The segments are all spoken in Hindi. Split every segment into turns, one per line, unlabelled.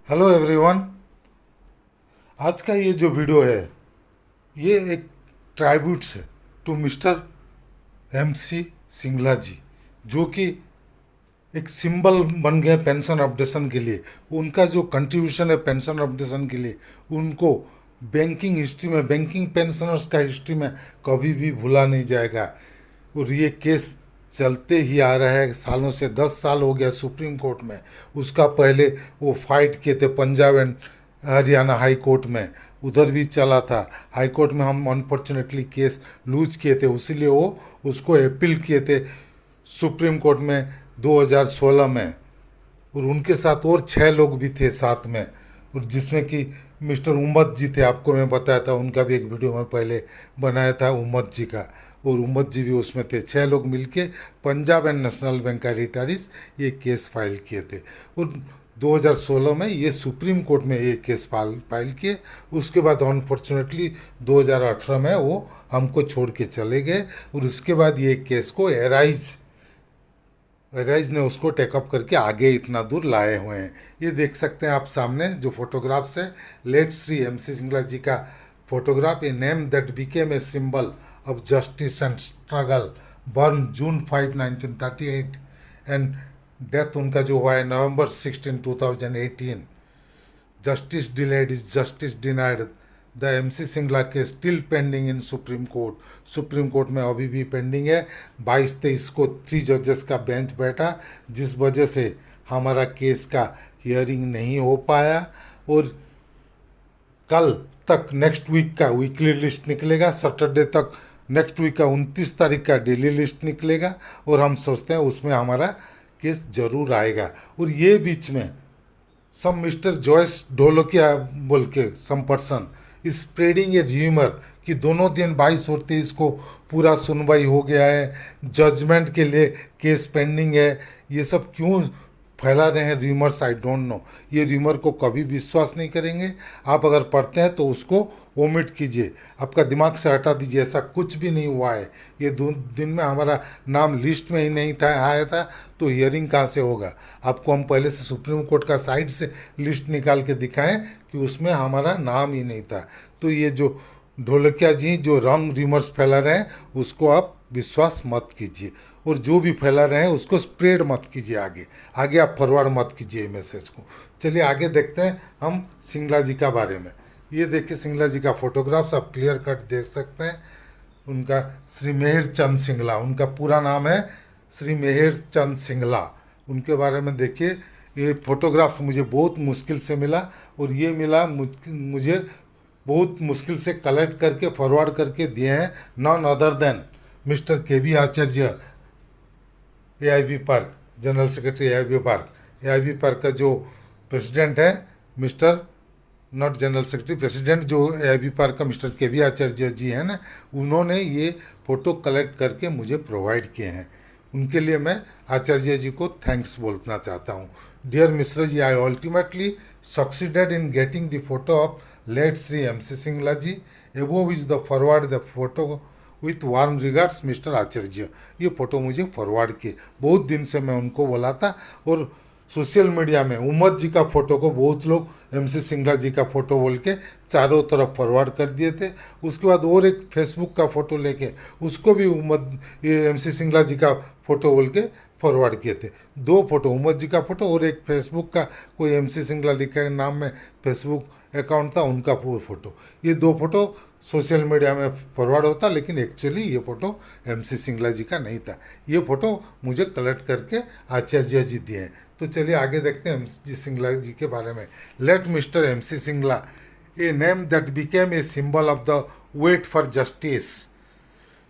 Hello everyone. आज का ये जो वीडियो है ये एक ट्राइब्यूट्स है टू मिस्टर MC सिंगला जी, जो कि एक सिंबल बन गए पेंशन अपडेशन के लिए। उनका जो कंट्रीब्यूशन है पेंशन अपडेशन के लिए, उनको बैंकिंग हिस्ट्री में, बैंकिंग पेंशनर्स का हिस्ट्री में कभी भी भूला नहीं जाएगा। और ये केस चलते ही आ रहा है सालों से, 10 साल हो गया सुप्रीम कोर्ट में। उसका पहले वो फाइट किए थे Punjab and Haryana high court में, उधर भी चला था। हाई कोर्ट में हम अनफॉर्चुनेटली केस लूज किए थे, इसीलिए वो उसको अपील किए थे सुप्रीम कोर्ट में 2016 में। और उनके साथ और 6 लोग भी थे साथ में, और जिसमें कि मिस्टर उम्मद जी थे। आपको मैं बताया था, उनका भी एक वीडियो में पहले बनाया था उम्मद जी का, और उम्मद जी भी उसमें थे। 6 लोग मिलके पंजाब एंड नेशनल बैंक का रिटायरीज ये केस फाइल किए थे। और 2016 में ये सुप्रीम कोर्ट में ये केस फाइल किए। उसके बाद अनफॉर्चुनेटली 2018 में वो हमको छोड़ के चले गए, और उसके बाद ये केस को एराइज ने उसको टेकअप करके आगे इतना दूर लाए हुए हैं। ये देख सकते हैं आप सामने जो फोटोग्राफ्स है, लेट श्री MC सिंगला जी का photograph. A name that became a symbol of justice and struggle, burn June 5, 1938, and death उनका जो हुआ है November 16, 2018। Justice delayed is justice denied. The MC Singla case still pending in supreme court. Supreme court में अभी भी पेंडिंग है। 22-23 को 3 जजेस का बेंच बैठा, जिस वजह से हमारा केस का हियरिंग नहीं हो पाया। और कल तक नेक्स्ट वीक का वीकली लिस्ट निकलेगा, सैटरडे तक नेक्स्ट वीक का 29 तारीख का डेली लिस्ट निकलेगा, और हम सोचते हैं उसमें हमारा केस जरूर आएगा। और ये बीच में सम मिस्टर जॉयस ढोलकिया बोल के सम पर्सन स्प्रेडिंग ए र्यूमर कि दोनों दिन 22 और 23 को पूरा सुनवाई हो गया है, जजमेंट के लिए केस पेंडिंग है। ये सब क्यों फैला रहे हैं र्यूमर्स, आई डोंट नो। ये र्यूमर को कभी विश्वास नहीं करेंगे। आप अगर पढ़ते हैं तो उसको ओमिट कीजिए, आपका दिमाग से हटा दीजिए। ऐसा कुछ भी नहीं हुआ है। ये 2 दिन में हमारा नाम लिस्ट में ही नहीं था, आया था, तो हियरिंग कहाँ से होगा। आपको हम पहले से सुप्रीम कोर्ट का साइड से लिस्ट निकाल के दिखाएं कि उसमें हमारा नाम ही नहीं था। तो ये जो ढोलकिया जी जो रॉन्ग र्यूमर्स फैला रहे हैं उसको आप विश्वास मत कीजिए, और जो भी फैला रहे हैं उसको स्प्रेड मत कीजिए, आगे आगे आप फॉरवर्ड मत कीजिए मैसेज को। चलिए आगे देखते हैं हम सिंगला जी का बारे में। ये देखिए सिंगला जी का फोटोग्राफ्स आप क्लियर कट देख सकते हैं। उनका श्री मेहर चंद सिंगला, उनका पूरा नाम है श्री मेहर चंद सिंगला। उनके बारे में देखिए। ये फोटोग्राफ्स मुझे बहुत मुश्किल से मिला, और ये मिला मुझे बहुत मुश्किल से कलेक्ट करके फॉरवर्ड करके दिए हैं none other than mister KB आचार्य, AIB park, general secretary AIB park. AIB park का जो प्रेसिडेंट है mister, not general secretary, president जो AIB पार्क का मिस्टर KB आचार्य जी हैं ना, उन्होंने ये फ़ोटो कलेक्ट करके मुझे प्रोवाइड किए हैं। उनके लिए मैं आचार्य जी को थैंक्स बोलना चाहता हूँ। Dear Mishra ji, I ultimately succeeded in getting the photo of late Shri MC Singla ji. Above is the forward the photo with warm regards mister Acharya. ये फ़ोटो मुझे फॉरवर्ड किए, बहुत दिन से मैं उनको बोला था। और सोशल मीडिया में उम्मद जी का फ़ोटो को बहुत लोग MC सिंगला जी का फ़ोटो बोल के चारों तरफ फॉरवर्ड कर दिए थे। उसके बाद और एक फेसबुक का फ़ोटो लेके उसको भी ये MC सिंगला जी का फ़ोटो बोल के फॉरवर्ड किए थे। 2 फोटो, उम्मद जी का फ़ोटो और एक फेसबुक का कोई MC सिंगला लिखा नाम में फेसबुक अकाउंट था, उनका फ़ोटो। ये 2 फोटो सोशल मीडिया में फॉरवर्ड होता, लेकिन एक्चुअली ये फ़ोटो MC सिंगला जी का नहीं था। ये फ़ोटो मुझे कलेक्ट करके आचार्य जी दिए हैं। तो चलिए आगे देखते हैं MC सिंगला जी के बारे में। Late mister MC Singla, a name that became a symbol of the wait for justice.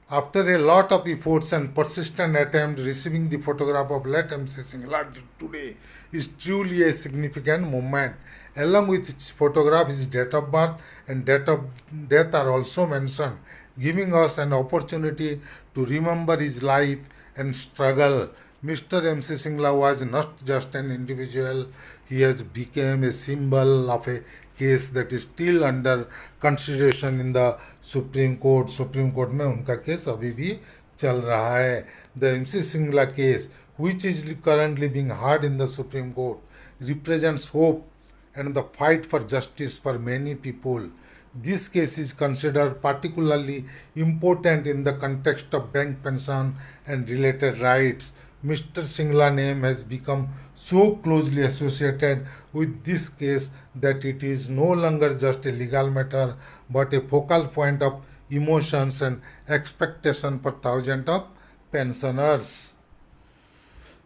After a lot of efforts and persistent attempt, receiving the photograph of late MC Singla today is truly a significant moment. Along with its photograph, his date of birth and date of death are also mentioned, giving us an opportunity to remember his life and struggle. Mr. MC Singla was not just an individual, he has become a symbol of a case that is still under consideration in the supreme court. Supreme court में उनका केस अभी भी चल रहा है। The MC Singla case, which is currently being heard in the Supreme Court, represents hope and the fight for justice for many people. This case is considered particularly important in the context of bank pension and related rights. Mr. Singla name has become so closely associated with this case that it is no longer just a legal matter but a focal point of emotions and expectation for thousands of pensioners.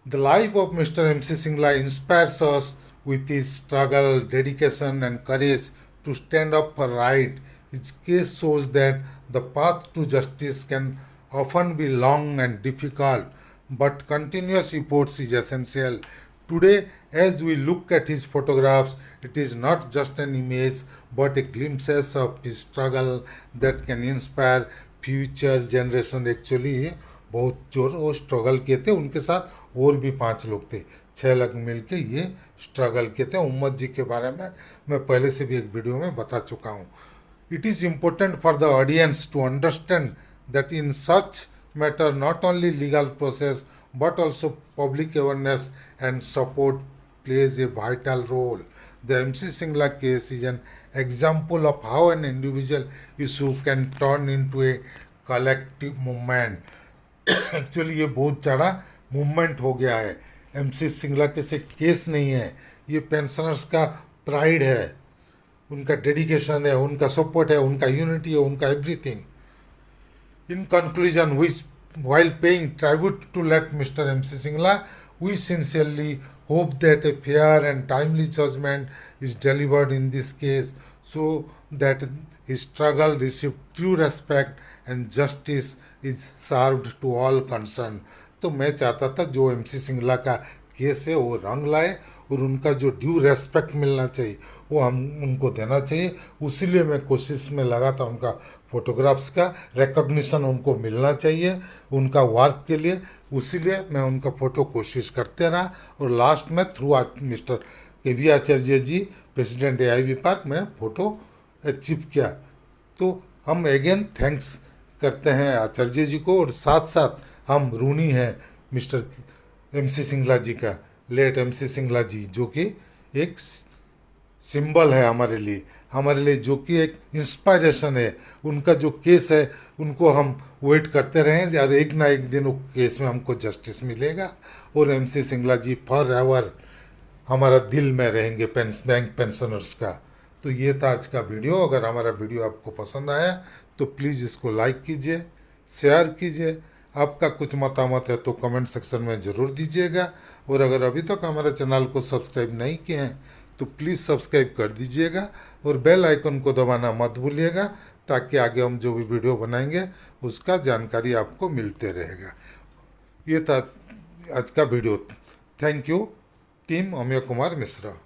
The life of Mr. MC Singla inspires us with his struggle, dedication, and courage to stand up for right. His case shows that the path to justice can often be long and difficult, but continuous efforts is essential. Today, as we look at his photographs, it is not just an image but a glimpses of his struggle that can inspire future generation. Actually बहुत जोर वो स्ट्रगल किए थे, उनके साथ और भी 5 लोग थे, 6 लोग मिल के ये स्ट्रगल किए थे। उम्मद जी के बारे में मैं पहले से भी एक वीडियो में बता चुका हूँ। It is important for the audience to understand that in such matter not only legal process but also public awareness and support plays a vital role. The MC Singla case is an example of how an individual issue can turn into a collective movement. Actually ये बहुत बड़ा मूवमेंट हो गया है। MC सिंगला के से केस नहीं है, ये पेंशनर्स का प्राइड है, उनका डेडिकेशन है, उनका सपोर्ट है, उनका यूनिटी है, उनका everything. In conclusion, while paying tribute to late Mr. MC Singla, we sincerely hope that a fair and timely judgment is delivered in this case so that his struggle receives true respect and justice is served to all concerned. तो मैं चाहता था जो MC सिंगला का केस है वो रंग लाए और उनका जो ड्यू रेस्पेक्ट मिलना चाहिए वो हम उनको देना चाहिए। उसीलिए मैं कोशिश में लगा था, उनका फोटोग्राफ्स का रिकॉग्निशन उनको मिलना चाहिए उनका वर्क के लिए, उसीलिए मैं उनका फ़ोटो कोशिश करते रहा। और लास्ट में थ्रू मिस्टर KV आचार्य जी, प्रेसिडेंट AIB पार्क में फ़ोटो अचीव किया। तो हम अगेन थैंक्स करते हैं आचार्य जी को, और साथ साथ हम ऋणी हैं मिस्टर MC सिंगला जी का, लेट MC सिंगला जी, जो कि एक सिंबल है हमारे लिए, जो कि एक इंस्पायरेशन है। उनका जो केस है उनको हम वेट करते रहें और एक ना एक दिन वो केस में हमको जस्टिस मिलेगा, और MC Singla ji forever हमारा दिल में रहेंगे बैंक पेंशनर्स का। तो ये था आज का वीडियो। अगर हमारा वीडियो आपको पसंद आया तो प्लीज़ इसको लाइक कीजिए, शेयर कीजिए। आपका कुछ मतामत है तो कमेंट सेक्शन में ज़रूर दीजिएगा, और अगर अभी तक हमारे चैनल को सब्सक्राइब नहीं किए हैं तो प्लीज़ सब्सक्राइब कर दीजिएगा, और बेल आइकन को दबाना मत भूलिएगा ताकि आगे हम जो भी वीडियो बनाएंगे उसका जानकारी आपको मिलते रहेगा। ये था आज का video. Thank you team Amiya Kumar Mishra.